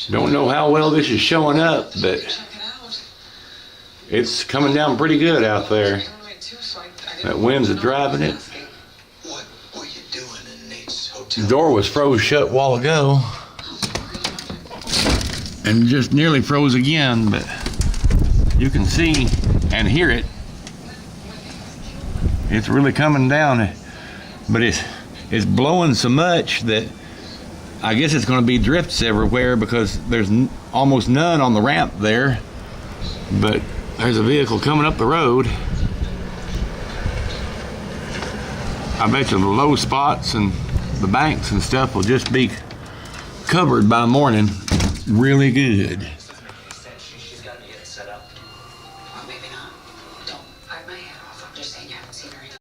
Don't know how well this is showing up, but it's coming down pretty good out there. That wind's driving it. The door was froze shut a while ago and just nearly froze again, but you can see and hear it. It's really coming down, but it's blowing so much that I guess it's going to be drifts everywhere because there's almost none on the ramp there. But there's a vehicle coming up the road. I bet you the low spots and the banks and stuff will just be covered by morning really good.